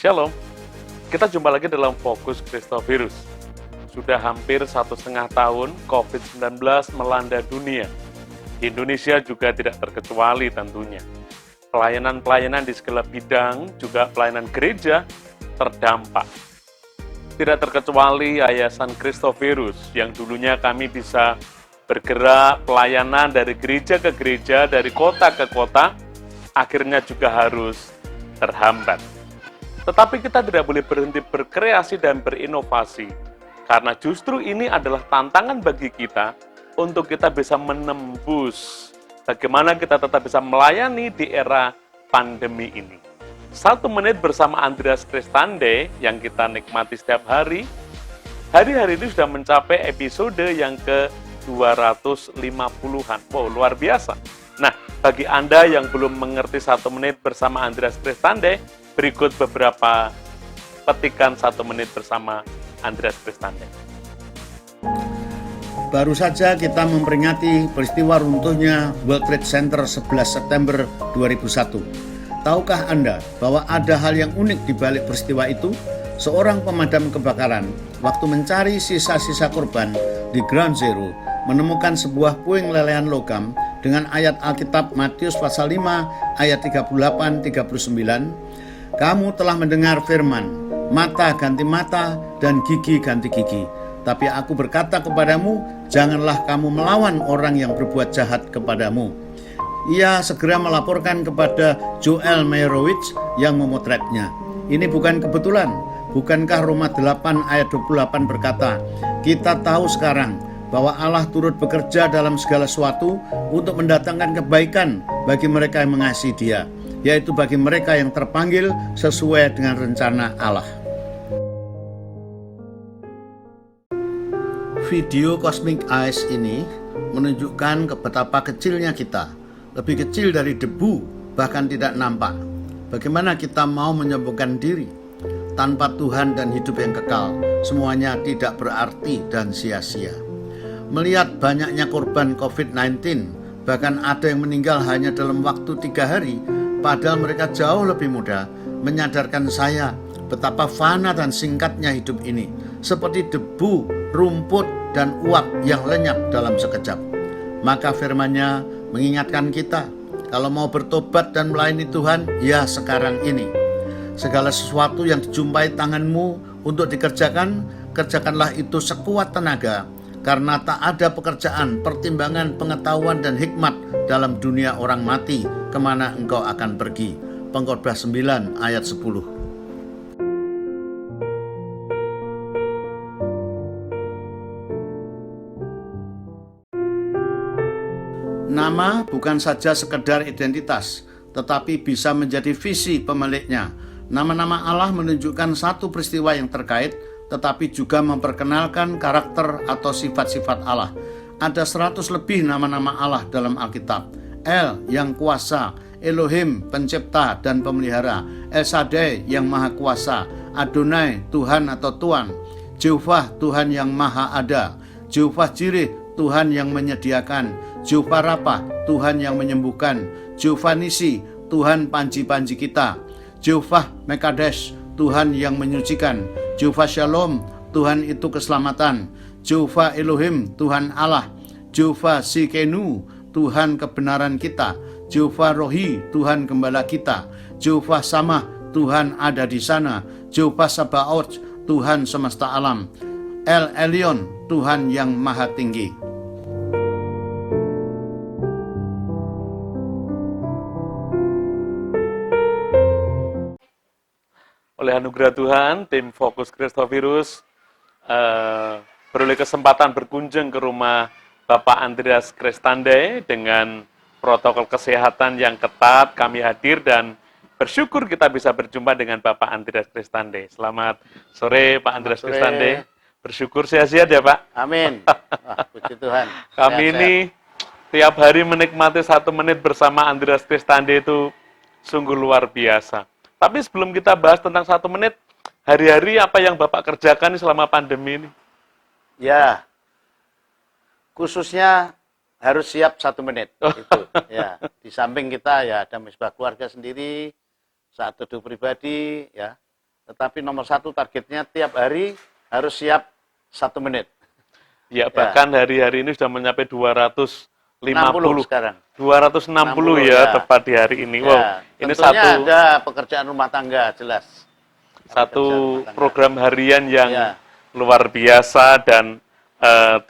Shalom, kita jumpa lagi dalam Fokus Kristovirus. Sudah hampir 1,5 tahun COVID-19 melanda dunia. Di Indonesia juga tidak terkecuali tentunya. Pelayanan-pelayanan di segala bidang, juga pelayanan gereja, terdampak. Tidak terkecuali Yayasan Kristovirus, yang dulunya kami bisa bergerak pelayanan dari gereja ke gereja, dari kota ke kota, akhirnya juga harus terhambat. Tetapi kita tidak boleh berhenti berkreasi dan berinovasi, karena justru ini adalah tantangan bagi kita untuk kita bisa menembus bagaimana kita tetap bisa melayani di era pandemi ini. 1 menit bersama Andreas Kristande yang kita nikmati setiap hari. Hari-hari ini sudah mencapai episode yang ke-250-an. Wow, luar biasa. Nah, bagi Anda yang belum mengerti 1 menit bersama Andreas Kristande, berikut beberapa petikan 1 menit bersama Andreas Kristande. Baru saja kita memperingati peristiwa runtuhnya World Trade Center 11 September 2001. Tahukah Anda bahwa ada hal yang unik di balik peristiwa itu? Seorang pemadam kebakaran, waktu mencari sisa-sisa korban di Ground Zero, menemukan sebuah puing lelehan logam dengan ayat Alkitab Matius pasal 5 ayat 38-39. Kamu telah mendengar firman, mata ganti mata dan gigi ganti gigi. Tapi aku berkata kepadamu, janganlah kamu melawan orang yang berbuat jahat kepadamu. Ia segera melaporkan kepada Joel Meyerowitz yang memotretnya. Ini bukan kebetulan. Bukankah Roma 8 ayat 28 berkata, kita tahu sekarang bahwa Allah turut bekerja dalam segala sesuatu untuk mendatangkan kebaikan bagi mereka yang mengasihi Dia, yaitu bagi mereka yang terpanggil sesuai dengan rencana Allah. Video Cosmic Eyes ini menunjukkan betapa kecilnya kita, lebih kecil dari debu, bahkan tidak nampak. Bagaimana kita mau menyembuhkan diri? Tanpa Tuhan dan hidup yang kekal, semuanya tidak berarti dan sia-sia. Melihat banyaknya korban COVID-19, bahkan ada yang meninggal hanya dalam waktu 3 hari, padahal mereka jauh lebih muda, menyadarkan saya betapa fana dan singkatnya hidup ini, seperti debu, rumput, dan uap yang lenyap dalam sekejap. Maka firman-Nya mengingatkan kita, kalau mau bertobat dan melayani Tuhan, ya sekarang ini. Segala sesuatu yang dijumpai tanganmu untuk dikerjakan, kerjakanlah itu sekuat tenaga, karena tak ada pekerjaan, pertimbangan, pengetahuan, dan hikmat dalam dunia orang mati, kemana engkau akan pergi. Pengkhotbah 9 ayat 10. Nama bukan saja sekedar identitas, tetapi bisa menjadi visi pemiliknya. Nama-nama Allah menunjukkan satu peristiwa yang terkait, tetapi juga memperkenalkan karakter atau sifat-sifat Allah. Ada 100 lebih nama-nama Allah dalam Alkitab. El yang kuasa, Elohim pencipta dan pemelihara, El Shaddai yang maha kuasa, Adonai Tuhan atau Tuan, Jehovah Tuhan yang maha ada, Jehovah Jireh Tuhan yang menyediakan, Jehovah Rapha Tuhan yang menyembuhkan, Jehovah Nisi Tuhan panji-panji kita, Jehovah Mekadesh Tuhan yang menyucikan, Jehovah Shalom Tuhan itu keselamatan, Jehovah Elohim Tuhan Allah, Jehovah Sikenu Tuhan kebenaran kita, Jehovah Rohi Tuhan gembala kita, Jehovah Samah Tuhan ada di sana, Jehovah Sabaoth Tuhan semesta alam, El Elyon Tuhan yang maha tinggi. Oleh anugerah Tuhan, tim Fokus Kristovirus beroleh kesempatan berkunjung ke rumah Bapak Andreas Kristande dengan protokol kesehatan yang ketat. Kami hadir dan bersyukur kita bisa berjumpa dengan Bapak Andreas Kristande. Selamat sore Pak Andreas Kristande. Bersyukur sehat-sehat ya Pak. Amin. Puji Tuhan. Kami ini tiap hari menikmati 1 menit bersama Andreas Kristande itu sungguh luar biasa. Tapi sebelum kita bahas tentang 1 menit, hari-hari apa yang Bapak kerjakan selama pandemi ini? Ya, khususnya harus siap 1 menit. Itu, ya. Di samping kita ya ada misbah keluarga sendiri, saat teduh pribadi, ya. Tetapi nomor satu targetnya tiap hari harus siap 1 menit. Ya, bahkan hari-hari ini sudah mencapai 250 sekarang. 260 ya, tepat di hari ini. Wow, ini tentunya ada pekerjaan rumah tangga, jelas. Satu program harian yang luar biasa dan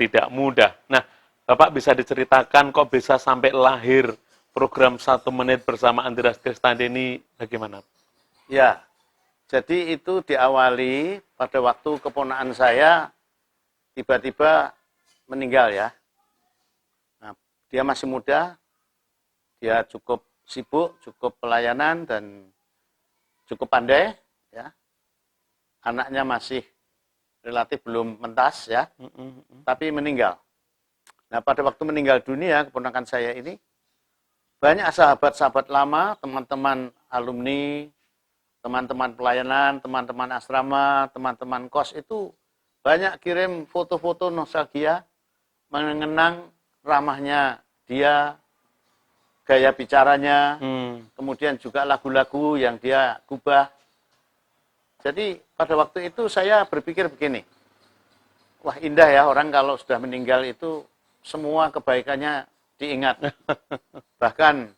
tidak mudah. Nah, Bapak bisa diceritakan kok bisa sampai lahir program 1 menit bersama Andreas Kristandi ini bagaimana? Ya, jadi itu diawali pada waktu keponakan saya tiba-tiba meninggal ya. Nah, dia masih muda, dia cukup sibuk, cukup pelayanan dan cukup pandai ya. Anaknya masih relatif belum mentas ya, tapi meninggal. Nah, pada waktu meninggal dunia keponakan saya ini, banyak sahabat-sahabat lama, teman-teman alumni, teman-teman pelayanan, teman-teman asrama, teman-teman kos itu banyak kirim foto-foto nostalgia mengenang ramahnya dia, gaya bicaranya, kemudian juga lagu-lagu yang dia gubah. Jadi pada waktu itu saya berpikir begini, wah indah ya orang kalau sudah meninggal itu semua kebaikannya diingat, bahkan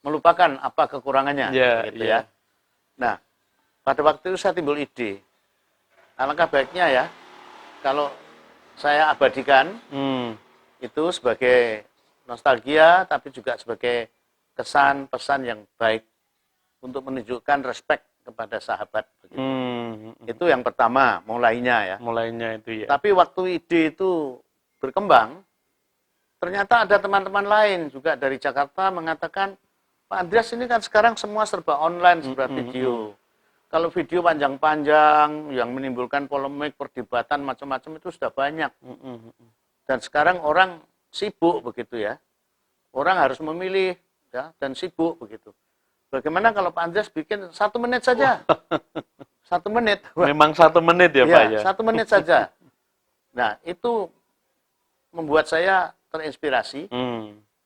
melupakan apa kekurangannya, gitu ya. Nah, pada waktu itu saya timbul ide, alangkah baiknya ya kalau saya abadikan itu sebagai nostalgia, tapi juga sebagai kesan pesan yang baik untuk menunjukkan respect kepada sahabat begitu. Itu yang pertama, mulainya ya. Mulainya itu ya. Tapi waktu ide itu berkembang, ternyata ada teman-teman lain juga dari Jakarta mengatakan, Pak Andreas ini kan sekarang semua serba online, serba video. Kalau video panjang-panjang yang menimbulkan polemik, perdebatan macam-macam itu sudah banyak. Dan sekarang orang sibuk begitu ya. Orang harus memilih ya dan sibuk begitu. Bagaimana kalau Pak Andreas bikin 1 menit saja? 1 menit. Memang 1 menit ya, Pak ya? 1 menit saja. Nah, itu membuat saya terinspirasi.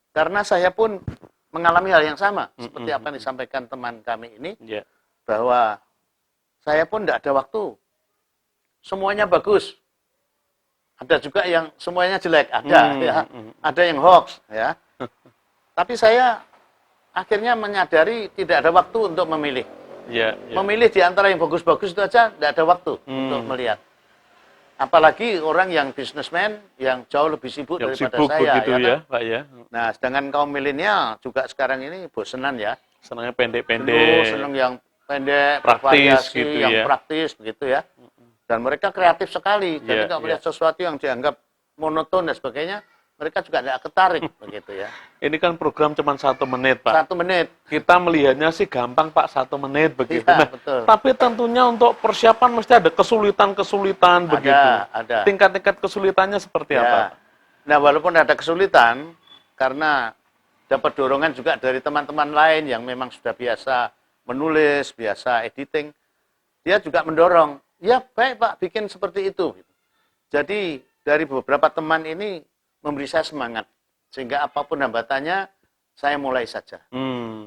Karena saya pun mengalami hal yang sama. Seperti apa yang disampaikan teman kami ini. Bahwa saya pun tidak ada waktu. Semuanya bagus. Ada juga yang semuanya jelek. Ada ya. Ada yang hoax. Ya. Tapi saya akhirnya menyadari tidak ada waktu untuk memilih. Memilih di antara yang bagus-bagus itu aja tidak ada waktu untuk melihat. Apalagi orang yang bisnismen yang jauh lebih sibuk daripada saya. Begitu ya, Pak ya. Nah, sedangkan kaum milenial juga sekarang ini bosenan ya. Senangnya pendek-pendek. Senang yang pendek, praktis gitu yang ya. praktis begitu ya. Dan mereka kreatif sekali. Jadi kalau melihat sesuatu yang dianggap monoton dan sebagainya, mereka juga tidak ketarik begitu ya. Ini kan program cuma 1 menit, Pak. 1 menit. Kita melihatnya sih gampang, Pak, 1 menit begitu. Ya, nah, betul. Tapi tentunya untuk persiapan mesti ada kesulitan-kesulitan begitu. Ada. Tingkat-tingkat kesulitannya seperti apa? Nah, walaupun ada kesulitan, karena dapat dorongan juga dari teman-teman lain yang memang sudah biasa menulis, biasa editing, dia juga mendorong, ya baik Pak, bikin seperti itu. Jadi dari beberapa teman ini memberi saya semangat, sehingga apapun hambatannya, saya mulai saja.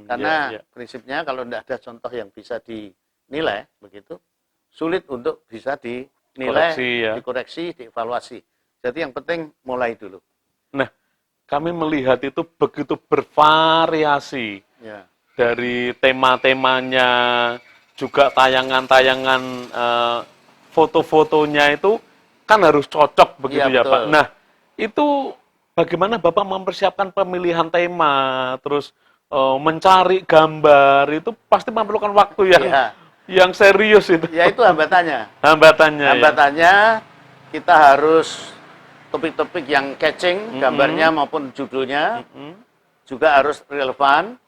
Karena prinsipnya kalau tidak ada contoh yang bisa dinilai, begitu sulit untuk bisa dinilai, dikoreksi, dievaluasi. Jadi yang penting mulai dulu. Nah, kami melihat itu begitu bervariasi dari tema-temanya, juga tayangan-tayangan foto-fotonya itu kan harus cocok begitu ya Pak. Nah, itu bagaimana Bapak mempersiapkan pemilihan tema, terus mencari gambar, itu pasti memerlukan waktu yang serius itu. Ya itu hambatannya. Hambatannya kita harus topik-topik yang catching, gambarnya maupun judulnya, juga harus relevan,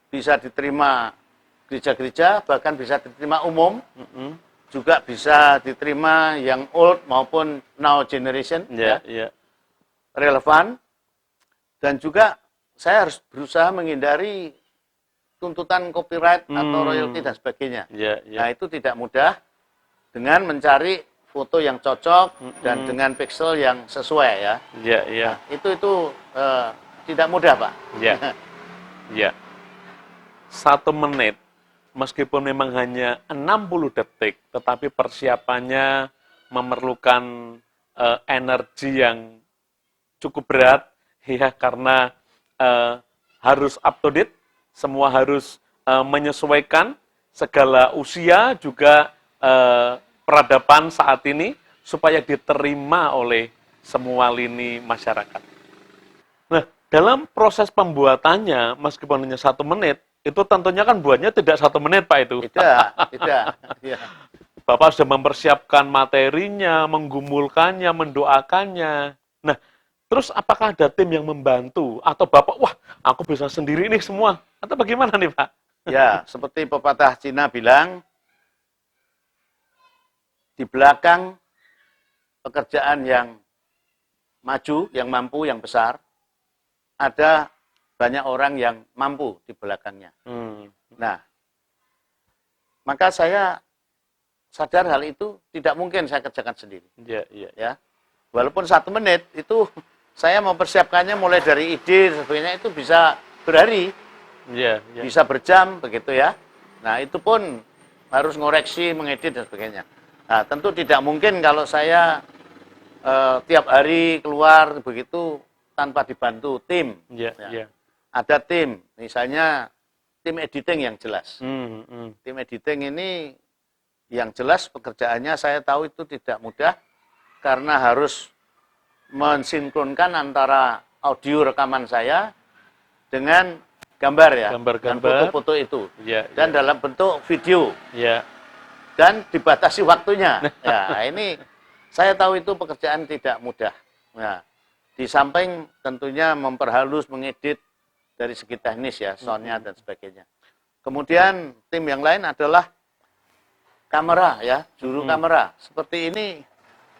bisa diterima gereja-gereja, bahkan bisa diterima umum, juga bisa diterima yang old maupun now generation, relevan, dan juga saya harus berusaha menghindari tuntutan copyright atau royalti dan sebagainya. Nah itu tidak mudah dengan mencari foto yang cocok dan dengan pixel yang sesuai ya. Nah, itu tidak mudah Pak. 1 menit meskipun memang hanya 60 detik, tetapi persiapannya memerlukan energi yang cukup berat, ya, karena harus up to date, semua harus menyesuaikan segala usia juga peradaban saat ini supaya diterima oleh semua lini masyarakat. Nah, dalam proses pembuatannya, meskipun hanya 1 menit, itu tentunya kan buatnya tidak 1 menit, Pak, itu. Tidak. Ya. Bapak sudah mempersiapkan materinya, menggumulkannya, mendoakannya. Nah, terus apakah ada tim yang membantu? Atau Bapak, wah, aku bisa sendiri nih semua? Atau bagaimana nih, Pak? Ya, seperti pepatah Cina bilang, di belakang pekerjaan yang maju, yang mampu, yang besar, ada banyak orang yang mampu di belakangnya. Nah, maka saya sadar hal itu tidak mungkin saya kerjakan sendiri. Ya. Walaupun 1 menit itu saya mempersiapkannya mulai dari ide dan sebagainya itu bisa berhari, bisa berjam begitu ya. Nah, itu pun harus ngoreksi, mengedit dan sebagainya. Nah, tentu tidak mungkin kalau saya tiap hari keluar begitu tanpa dibantu tim. Ada tim, misalnya tim editing yang jelas. Tim editing ini yang jelas pekerjaannya saya tahu itu tidak mudah karena harus mensinkronkan antara audio rekaman saya dengan gambar ya, dan foto-foto itu, dan dalam bentuk video, dan dibatasi waktunya. Ya, ini saya tahu itu pekerjaan tidak mudah. Nah, di samping tentunya memperhalus, mengedit dari segi teknis ya, soundnya dan sebagainya. Kemudian tim yang lain adalah kamera ya, juru kamera. Seperti ini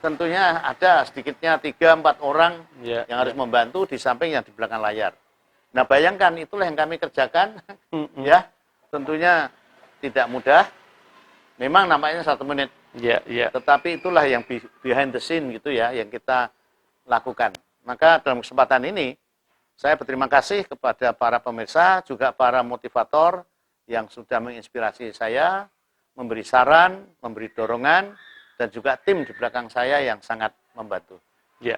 tentunya ada sedikitnya 3-4 orang yang harus membantu di samping yang di belakang layar. Nah, bayangkan itulah yang kami kerjakan, ya, tentunya tidak mudah. Memang nampaknya 1 menit, tetapi itulah yang behind the scene gitu ya, yang kita lakukan. Maka dalam kesempatan ini, saya berterima kasih kepada para pemirsa, juga para motivator yang sudah menginspirasi saya, memberi saran, memberi dorongan, dan juga tim di belakang saya yang sangat membantu. Ya,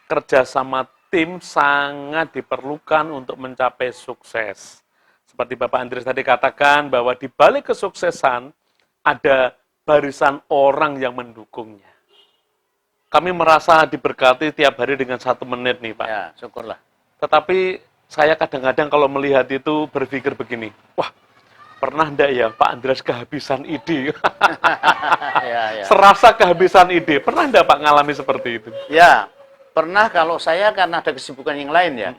kerjasama tim sangat diperlukan untuk mencapai sukses. Seperti Bapak Andreas tadi katakan bahwa di balik kesuksesan ada barisan orang yang mendukungnya. Kami merasa diberkati tiap hari dengan 1 menit nih, Pak. Ya, syukurlah. Tetapi saya kadang-kadang kalau melihat itu berpikir begini, wah, pernah enggak ya Pak Andreas kehabisan ide? Serasa kehabisan ide. Pernah enggak Pak ngalami seperti itu? Ya, pernah. Kalau saya kan ada kesibukan yang lain ya.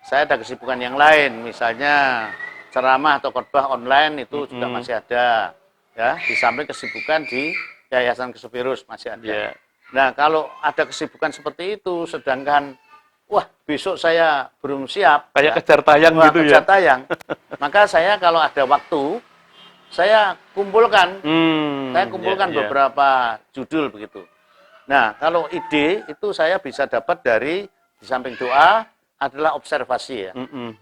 Saya ada kesibukan yang lain, misalnya ceramah atau khotbah online itu juga masih ada. Ya, di samping kesibukan di Yayasan Kesuvirus masih ada. Nah, kalau ada kesibukan seperti itu, sedangkan wah, besok saya belum siap. Kayak kejar tayang gitu ya? Kejar tayang. Maka saya kalau ada waktu, saya kumpulkan. Saya kumpulkan beberapa judul begitu. Nah, kalau ide itu saya bisa dapat dari, di samping doa, adalah observasi ya.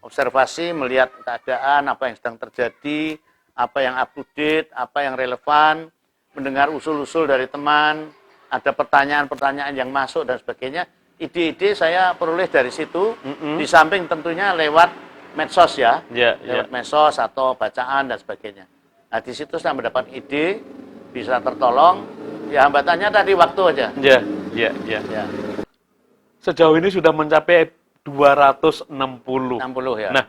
Observasi, melihat keadaan, apa yang sedang terjadi, apa yang up to date, apa yang relevan, mendengar usul-usul dari teman, ada pertanyaan-pertanyaan yang masuk dan sebagainya. Ide-ide saya peroleh dari situ, di samping tentunya lewat medsos ya, lewat medsos atau bacaan dan sebagainya. Nah, di situ saya mendapat ide, bisa tertolong. Ya, hambatannya tadi waktu aja. Ya. Sejauh ini sudah mencapai 260. 60 ya. Nah,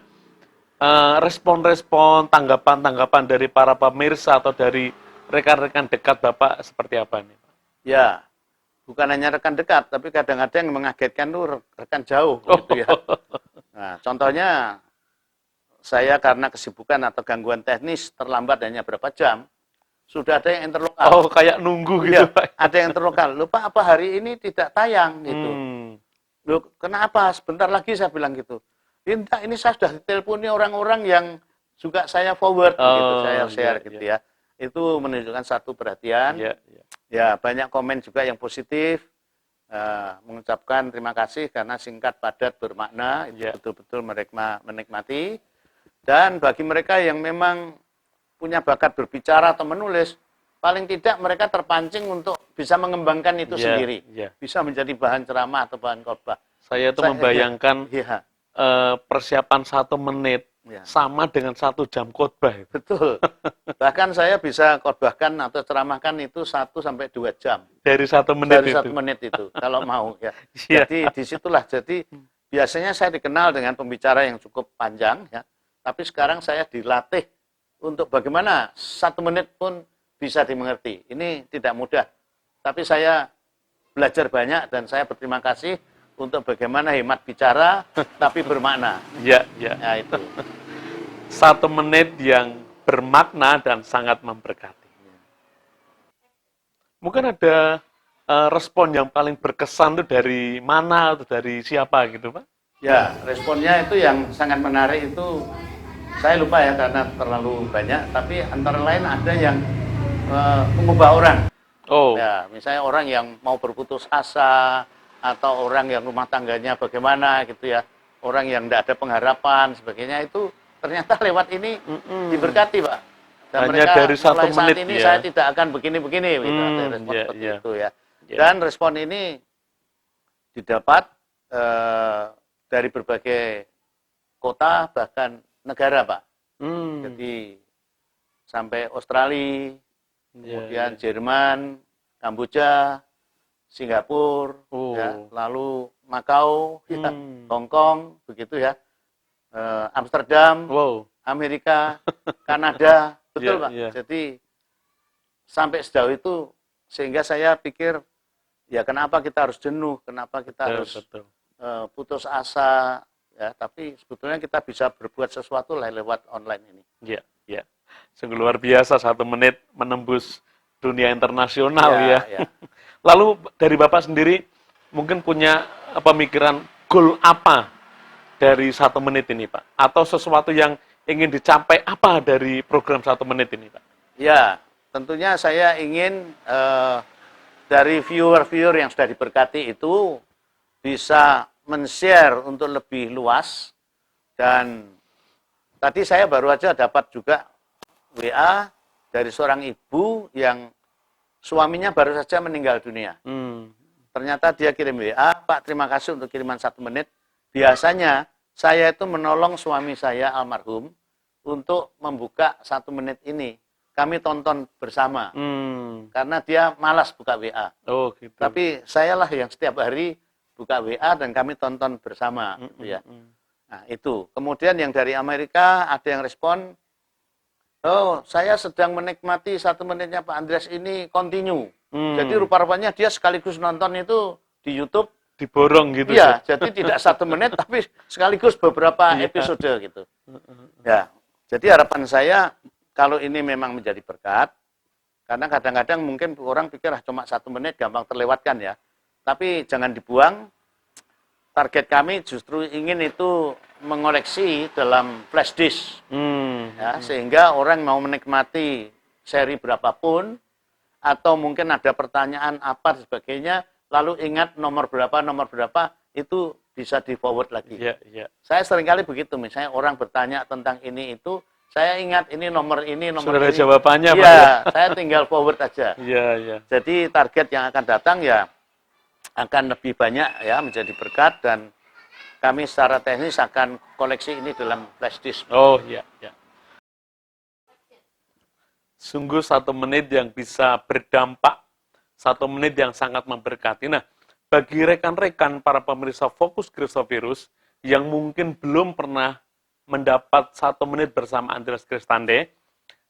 respon-respon, tanggapan-tanggapan dari para pemirsa atau dari rekan-rekan dekat Bapak seperti apa nih? Ya. Bukan hanya rekan dekat, tapi kadang-kadang yang mengagetkan itu rekan jauh, gitu ya. Nah, contohnya, saya karena kesibukan atau gangguan teknis terlambat hanya berapa jam, sudah ada yang interlokal. Oh, kayak nunggu gitu, Pak. Ada yang interlokal. Loh, Pak, apa hari ini tidak tayang, gitu. Loh, kenapa? Sebentar lagi saya bilang gitu. Ini saya sudah diteleponi orang-orang yang juga saya forward, gitu, saya share, gitu ya. Itu menunjukkan satu perhatian. Ya, banyak komen juga yang positif, mengucapkan terima kasih karena singkat, padat, bermakna, itu betul-betul menikmati. Dan bagi mereka yang memang punya bakat berbicara atau menulis, paling tidak mereka terpancing untuk bisa mengembangkan itu sendiri. Bisa menjadi bahan ceramah atau bahan khotbah. Saya itu membayangkan ya. Persiapan 1 menit sama dengan 1 jam khotbah. Betul. Bahkan saya bisa khotbahkan atau ceramahkan itu 1-2 jam. Dari 1 menit Dari 1 menit itu, kalau mau ya. Jadi disitulah. Jadi biasanya saya dikenal dengan pembicara yang cukup panjang ya. Tapi sekarang saya dilatih untuk bagaimana 1 menit pun bisa dimengerti. Ini tidak mudah. Tapi saya belajar banyak dan saya berterima kasih untuk bagaimana hemat bicara tapi bermakna. Ya, itu. 1 menit yang bermakna dan sangat memberkati. Mungkin ada respon yang paling berkesan itu dari mana atau dari siapa gitu, Pak? Ya, responnya itu yang sangat menarik itu, saya lupa ya karena terlalu banyak, tapi antara lain ada yang mengubah orang. Ya, misalnya orang yang mau berputus asa, atau orang yang rumah tangganya bagaimana gitu ya, orang yang tidak ada pengharapan sebagainya, itu ternyata lewat ini diberkati, Pak. Dan hanya mereka dari 1 menit saat ini ya. saya tidak akan begini-begini gitu. Ada respon seperti itu ya. Dan respon ini didapat dari berbagai kota bahkan negara, Pak. Jadi sampai Australia, kemudian Jerman, Kamboja, Singapura, ya, lalu Makau, ya, Hong Kong, begitu ya, Amsterdam, Amerika, Kanada, betul Pak. Jadi sampai sejauh itu, sehingga saya pikir, ya kenapa kita harus jenuh, kenapa kita harus putus asa, ya, tapi sebetulnya kita bisa berbuat sesuatu lewat online ini. Ya. Sungguh luar biasa 1 menit menembus dunia internasional ya. Lalu dari Bapak sendiri mungkin punya pemikiran goal apa dari 1 menit ini, Pak? Atau sesuatu yang ingin dicapai apa dari program 1 menit ini, Pak? Ya, tentunya saya ingin dari viewer-viewer yang sudah diberkati itu bisa men-share untuk lebih luas. Dan tadi saya baru aja dapat juga WA dari seorang ibu yang suaminya baru saja meninggal dunia. Ternyata dia kirim WA, Pak terima kasih untuk kiriman 1 menit. Biasanya saya itu menolong suami saya almarhum untuk membuka 1 menit ini. Kami tonton bersama. Karena dia malas buka WA. Gitu. Tapi sayalah yang setiap hari buka WA dan kami tonton bersama. Gitu ya. Nah itu. Kemudian yang dari Amerika ada yang respon, oh, saya sedang menikmati 1 menitnya Pak Andreas ini continue. Jadi rupa-rupanya dia sekaligus nonton itu di YouTube. Diborong gitu. Iya, jadi tidak 1 menit tapi sekaligus beberapa episode gitu. Ya, jadi harapan saya kalau ini memang menjadi berkat, karena kadang-kadang mungkin orang pikir cuma 1 menit gampang terlewatkan ya. Tapi jangan dibuang. Target kami justru ingin itu mengoleksi dalam flash disk, ya, sehingga orang mau menikmati seri berapapun, atau mungkin ada pertanyaan apa dan sebagainya, lalu ingat nomor berapa, itu bisa di forward lagi. Saya seringkali begitu, misalnya orang bertanya tentang ini itu, saya ingat ini nomor ini. Sudah ada jawabannya, Pak. Ya, saya tinggal forward aja. Jadi target yang akan datang ya akan lebih banyak ya menjadi berkat, dan kami secara teknis akan koleksi ini dalam flash disk. Sungguh 1 menit yang bisa berdampak, 1 menit yang sangat memberkati. Nah, bagi rekan-rekan para pemirsa Fokus Kristovirus yang mungkin belum pernah mendapat 1 menit bersama Andreas Kristande,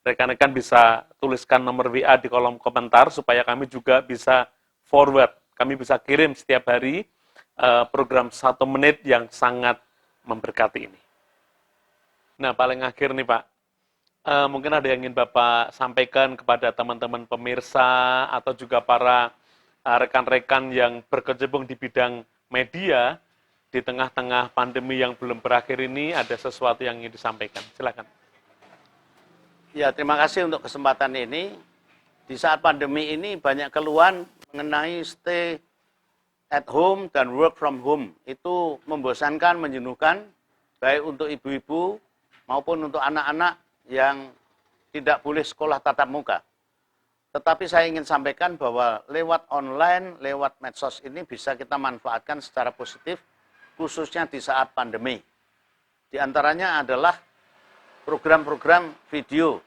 rekan-rekan bisa tuliskan nomor WA di kolom komentar supaya kami juga bisa forward. Kami bisa kirim setiap hari program 1 menit yang sangat memberkati ini. Nah, paling akhir nih Pak, mungkin ada yang ingin Bapak sampaikan kepada teman-teman pemirsa atau juga para rekan-rekan yang berkecimpung di bidang media di tengah-tengah pandemi yang belum berakhir ini, ada sesuatu yang ingin disampaikan. Silakan. Ya, terima kasih untuk kesempatan ini. Di saat pandemi ini banyak keluhan mengenai stay at home dan work from home. Itu membosankan, menjenuhkan, baik untuk ibu-ibu maupun untuk anak-anak yang tidak boleh sekolah tatap muka. Tetapi saya ingin sampaikan bahwa lewat online, lewat medsos ini bisa kita manfaatkan secara positif, khususnya di saat pandemi. Di antaranya adalah program-program video.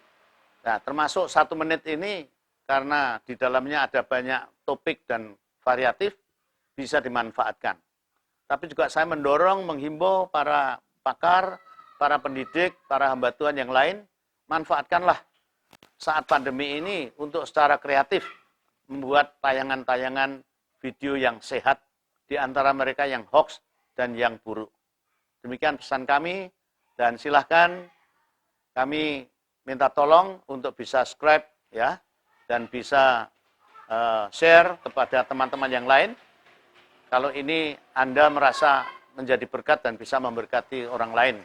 Nah, termasuk 1 menit ini, karena di dalamnya ada banyak topik dan variatif, bisa dimanfaatkan. Tapi juga saya mendorong, menghimbau para pakar, para pendidik, para hamba Tuhan yang lain, manfaatkanlah saat pandemi ini untuk secara kreatif membuat tayangan-tayangan video yang sehat di antara mereka yang hoax dan yang buruk. Demikian pesan kami, dan silahkan kami minta tolong untuk bisa subscribe ya, dan bisa share kepada teman-teman yang lain. Kalau ini Anda merasa menjadi berkat dan bisa memberkati orang lain.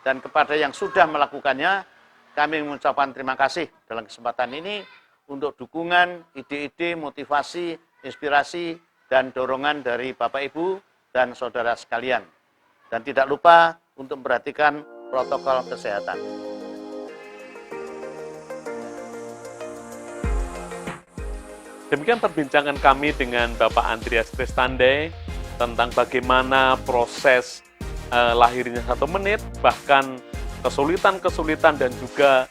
Dan kepada yang sudah melakukannya, kami mengucapkan terima kasih dalam kesempatan ini untuk dukungan, ide-ide, motivasi, inspirasi, dan dorongan dari Bapak Ibu dan saudara sekalian. Dan tidak lupa untuk memperhatikan protokol kesehatan. Demikian perbincangan kami dengan Bapak Andreas Kristande tentang bagaimana proses lahirnya 1 menit, bahkan kesulitan-kesulitan dan juga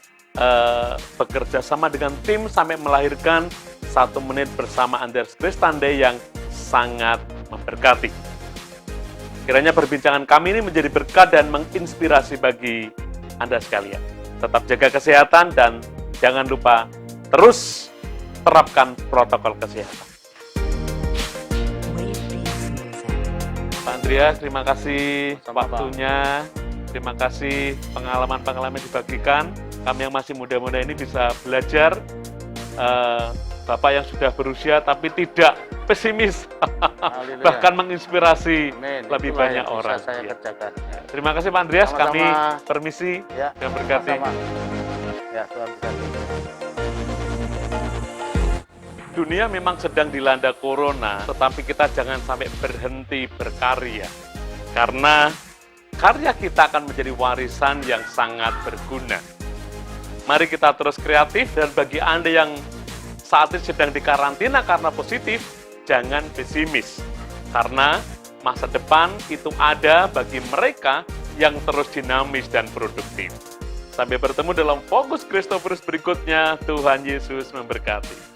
bekerja sama dengan tim sampai melahirkan 1 menit bersama Andreas Kristande yang sangat memberkati. Kiranya perbincangan kami ini menjadi berkat dan menginspirasi bagi Anda sekalian. Tetap jaga kesehatan dan jangan lupa terus terapkan protokol kesehatan. Pak Andreas, terima kasih waktunya. Terima kasih pengalaman-pengalaman dibagikan. Kami yang masih muda-muda ini bisa belajar. Bapak yang sudah berusia tapi tidak pesimis. Bahkan menginspirasi lebih banyak orang. Saya kerjakan. Terima kasih Pak Andreas. Sama-sama. Kami permisi. Ya, Tuhan berkati. Ya, Tuhan berkati. Dunia memang sedang dilanda corona, tetapi kita jangan sampai berhenti berkarya. Karena karya kita akan menjadi warisan yang sangat berguna. Mari kita terus kreatif, dan bagi Anda yang saat ini sedang dikarantina karena positif, jangan pesimis. Karena masa depan itu ada bagi mereka yang terus dinamis dan produktif. Sampai bertemu dalam Fokus Christophorus berikutnya. Tuhan Yesus memberkati.